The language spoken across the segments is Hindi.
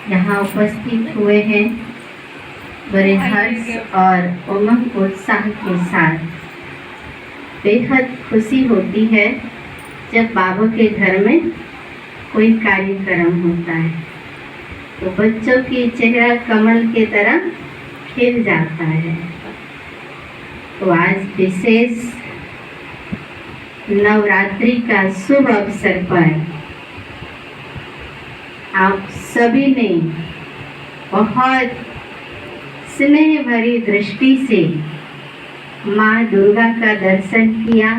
यहाँ उपस्थित हुए हैं बड़े हर्ष और उमंग उत्साह के साथ। बेहद खुशी होती है जब बाबा के घर में कोई कार्यक्रम होता है तो बच्चों की चेहरा कमल की तरह खिल जाता है। तो आज विशेष नवरात्रि का शुभ अवसर पर आप सभी ने बहुत स्नेह भरी दृष्टि से माँ दुर्गा का दर्शन किया।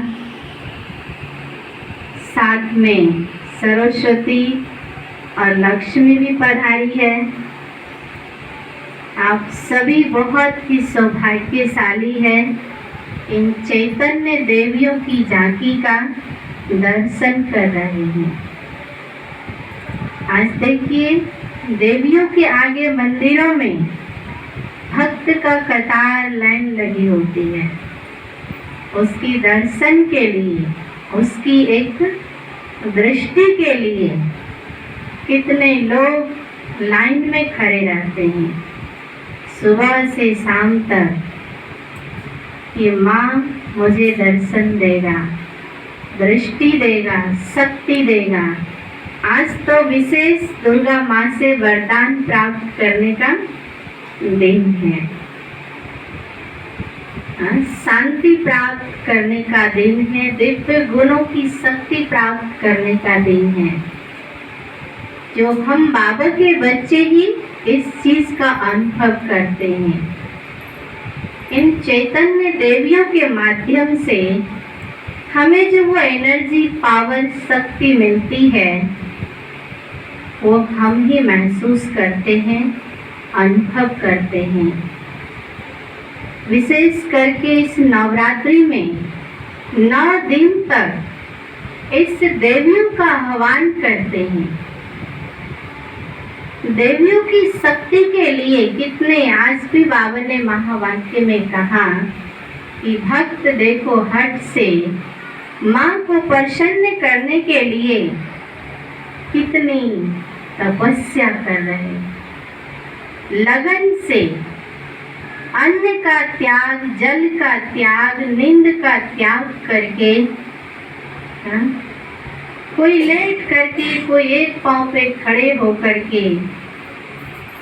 साथ में सरस्वती और लक्ष्मी भी पधारी है। आप सभी बहुत ही सौभाग्यशाली हैं इन चैतन्य देवियों की झांकी का दर्शन कर रहे हैं। आज देखिए देवियों के आगे मंदिरों में भक्त का कतार लाइन लगी होती है। उसकी दर्शन के लिए, उसकी एक दृष्टि के लिए कितने लोग लाइन में खड़े रहते हैं सुबह से शाम तक। ये माँ मुझे दर्शन देगा, दृष्टि देगा, शक्ति देगा। आज तो विशेष दुर्गा माँ से वरदान प्राप्त करने का दिन है। शांति प्राप्त करने का दिन है, दिव्य गुणों की शक्ति प्राप्त करने का दिन है। जो हम बाबा के बच्चे ही इस चीज का अनुभव करते हैं। इन चैतन्य देवियों के माध्यम से हमें जो वो एनर्जी, पावर, शक्ति मिलती है वो हम ही महसूस करते हैं, अनुभव करते हैं। विशेष करके इस नवरात्रि में 9 दिन तक इस देवियों का आह्वान करते हैं। देवियों की शक्ति के लिए कितने, आज भी बाबा ने महावाक्य में कहा कि भक्त देखो हट से माँ को प्रसन्न करने के लिए कितनी तपस्या कर रहे, लगन से अन्न का त्याग, जल का त्याग, नींद का त्याग करके, कोई लेट करके, कोई एक पांव पे खड़े होकर के,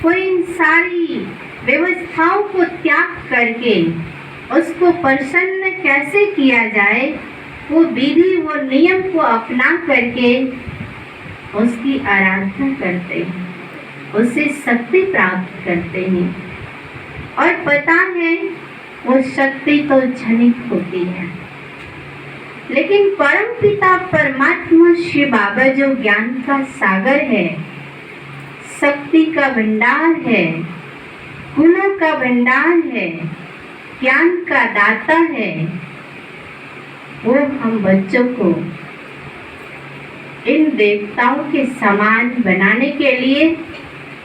कोई इन सारी व्यवस्थाओं को त्याग करके उसको प्रसन्न कैसे किया जाए, वो विधि, वो नियम को अपना करके उसकी आराधना करते हैं, उससे शक्ति प्राप्त करते हैं। और पता है वो शक्ति तो क्षणिक होती है, लेकिन परम पिता परमात्मा शिव बाबा जो ज्ञान का सागर है, शक्ति का भंडार है, गुणों का भंडार है, ज्ञान का दाता है, वो हम बच्चों को इन देवताओं के समान बनाने के लिए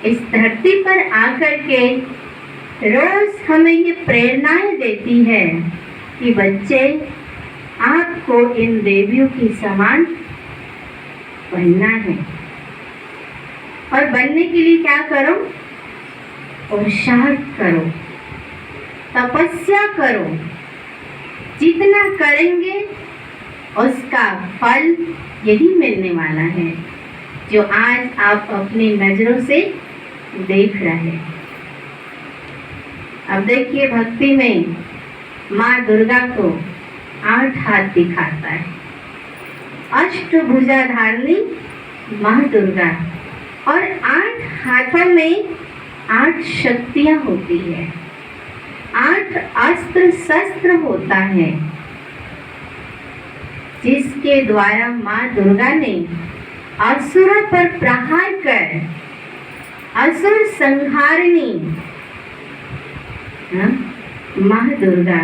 इस धरती पर आकर के रोज हमें ये प्रेरणाएं देती है कि बच्चे आपको इन देवियों की समान बनना है। और बनने के लिए क्या करो? पुरुषार्थ करो, तपस्या करो। जितना करेंगे उसका फल यही मिलने वाला है जो आज आप अपनी नजरों से देख रहे हैं। अब देखिए भक्ति में माँ दुर्गा को 8 हाथ दिखाता है, अष्टभुजा धारणी माँ दुर्गा, और 8 हाथों में 8 शक्तियां होती है, 8 अस्त्र शस्त्र होता है, जिसके द्वारा माँ दुर्गा ने असुरों पर प्रहार कर असुर संहारिणी माँ दुर्गा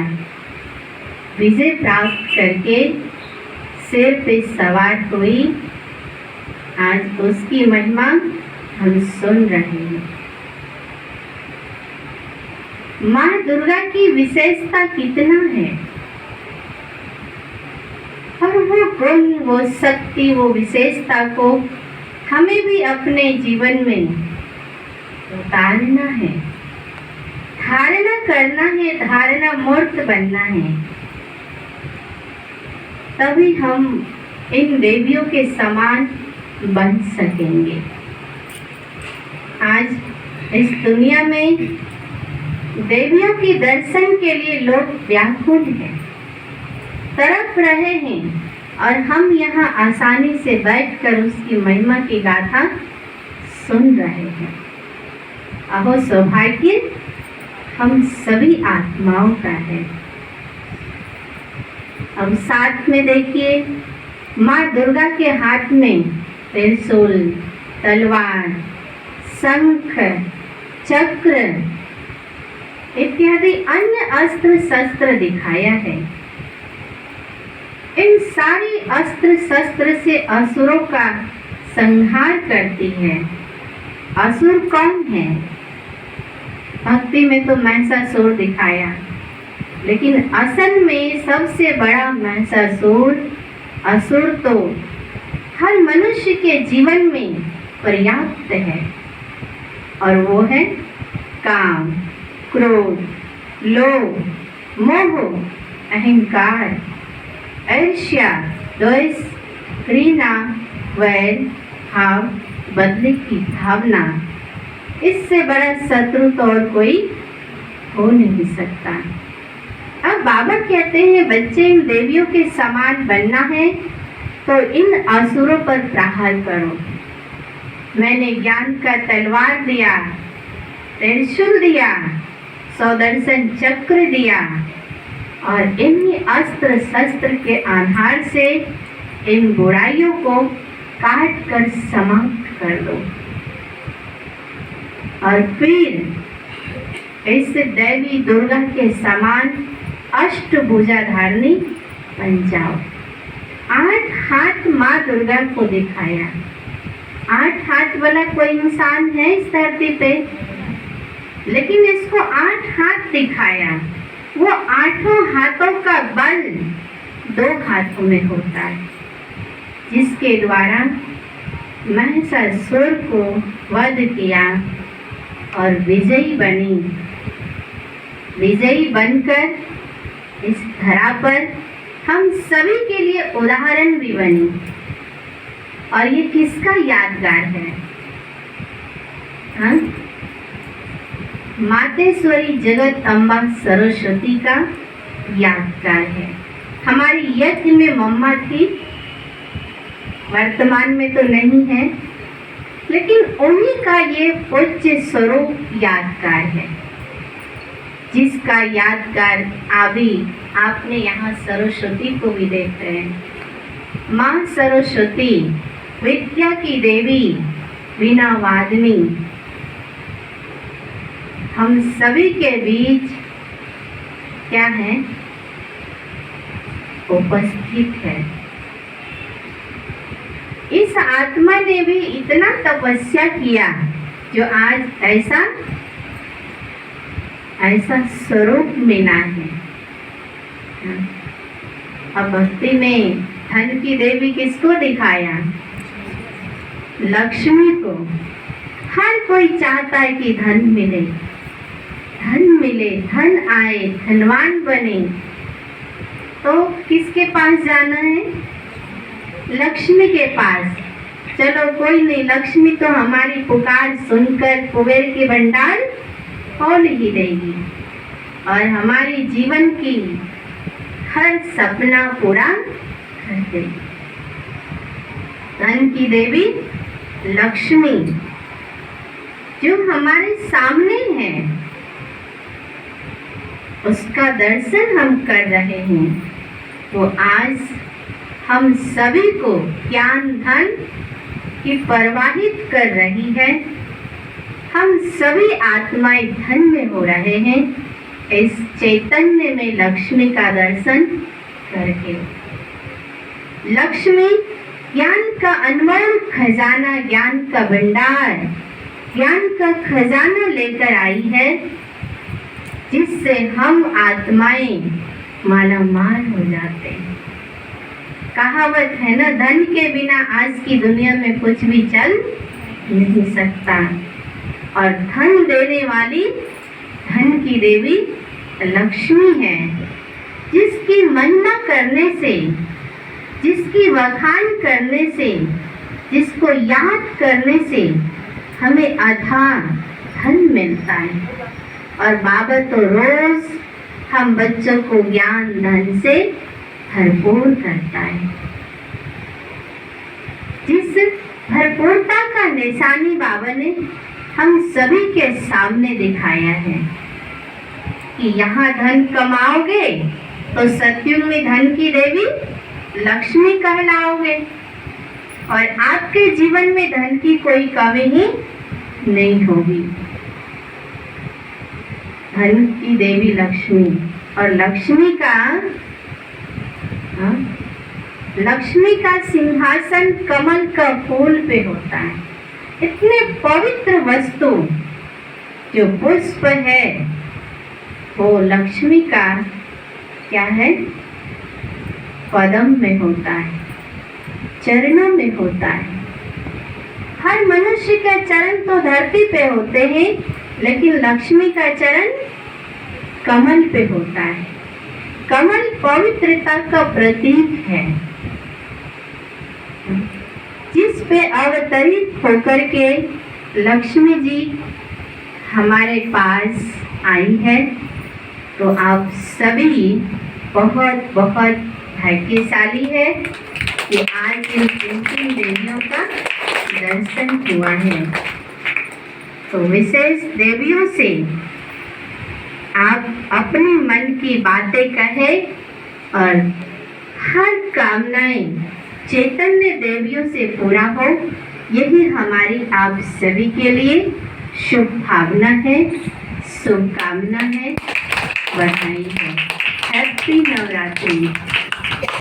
विजय प्राप्त करके शेर पे सवार हुई। आज उसकी महिमा हम सुन रहे हैं। माँ दुर्गा की विशेषता कितना है, और वो गुण, वो शक्ति, वो विशेषता को हमें भी अपने जीवन में उतारना है, धारणा करना है, धारणा मूर्त बनना है। तभी हम इन देवियों के समान बन सकेंगे। आज इस दुनिया में देवियों के दर्शन के लिए लोग व्याकुल हैं, तड़प रहे हैं, और हम यहाँ आसानी से बैठकर उसकी महिमा की गाथा सुन रहे हैं। अहो सौभाग्य हम सभी आत्माओं का है। अब साथ में देखिए, माँ दुर्गा के हाथ में त्रिशूल, तलवार, शंख, चक्र इत्यादि अन्य अस्त्र शस्त्र दिखाया है। इन सारी अस्त्र शस्त्र से असुरों का संहार करती है। असुर कौन है? भक्ति में तो महिषासुर दिखाया, लेकिन असल में सबसे बड़ा महिषासुर असुर तो हर मनुष्य के जीवन में पर्याप्त है, और वो है काम, क्रोध, लोभ, मोह, अहंकार, ईर्ष्या, द्वेष, घृणा, वैर, भाव, बदले की भावना। इससे बड़ा शत्रु तो और कोई हो नहीं सकता। अब बाबा कहते हैं बच्चे इन देवियों के समान बनना है तो इन असुरों पर प्रहार करो। मैंने ज्ञान का तलवार दिया, त्रिशूल दिया, सौदर्शन चक्र दिया, और इन्हीं अस्त्र शस्त्र के आधार से इन बुराइयों को काट कर समाप्त कर दो, और फिर इस देवी दुर्गा के समान अष्टभुजा धारणी बन जाओ। 8 हाथ माँ दुर्गा को दिखाया। 8 हाथ वाला कोई इंसान है इस धरती पे, लेकिन इसको 8 हाथ दिखाया। वो 8 हाथों का बल 2 हाथों में होता है, जिसके द्वारा महिषासुर को वध किया और विजयी बनी। विजयी बनकर इस धरा पर हम सभी के लिए उदाहरण भी बनी। और ये किसका यादगार है? हाँ? मातेश्वरी जगत अम्बा सरस्वती का यादगार है। हमारी यज्ञ में मम्मा थी, वर्तमान में तो नहीं है, लेकिन उन्हीं का ये उच्च स्वरूप यादगार है, जिसका यादगार अभी आपने यहाँ सरस्वती को भी देख रहे हैं। माँ सरस्वती विद्या की देवी, वीणा वादनी, हम सभी के बीच क्या है? उपस्थित है। इस आत्मा ने भी इतना तपस्या किया जो आज ऐसा स्वरूप मिला है। अब भक्ति में धन की देवी किसको दिखाया? लक्ष्मी को। हर कोई चाहता है कि धन मिले, धन मिले, धन आए, धनवान बने। तो किसके पास जाना है? लक्ष्मी के पास। चलो कोई नहीं, लक्ष्मी तो हमारी पुकार सुनकर कुबेर के भंडार खोल ही देगी और हमारी जीवन की हर सपना पूरा कर देगी। धन की देवी लक्ष्मी जो हमारे सामने है, उसका दर्शन हम कर रहे हैं। तो आज हम सभी को ज्ञान धन की प्रवाहित कर रही है। हम सभी आत्माएं धन्य हो रहे हैं इस चैतन्य में लक्ष्मी का दर्शन करके। लक्ष्मी ज्ञान का अनमोल खजाना, ज्ञान का भंडार, ज्ञान का खजाना लेकर आई है, जिससे हम आत्माएं मालामाल हो जाते हैं। कहावत है ना, धन के बिना आज की दुनिया में कुछ भी चल नहीं सकता। और धन देने वाली धन की देवी लक्ष्मी है, जिसकी महिमा करने से, जिसकी वखान करने से, जिसको याद करने से हमें आधार धन मिलता है। और बाबा तो रोज हम बच्चों को ज्ञान धन से भरपूर करता है। जिस भरपूरता का निशानी बाबा ने हम सभी के सामने दिखाया है कि यहाँ धन कमाओगे तो सतयुग में धन की देवी लक्ष्मी कहलाओगे और आपके जीवन में धन की कोई कमी ही नहीं होगी। धन की देवी लक्ष्मी, और लक्ष्मी का सिंहासन कमल का फूल पे होता है। इतने पवित्र वस्तु जो पुष्प है वो लक्ष्मी का क्या है, पदम में होता है, चरणों में होता है। हर मनुष्य का चरण तो धरती पे होते हैं, लेकिन लक्ष्मी का चरण कमल पे होता है। कमल पवित्रता का प्रतीक है, जिस पे अवतरित होकर के लक्ष्मी जी हमारे पास आई है। तो आप सभी बहुत बहुत भाग्यशाली है कि आज इन तीन देवियों का दर्शन हुआ है। तो विशेष देवियों से आप अपने मन की बातें कहें और हर कामनाएं चैतन्य देवियों से पूरा हो, यही हमारी आप सभी के लिए शुभ भावना है, शुभकामना है, बधाई है। हैप्पी नवरात्रि।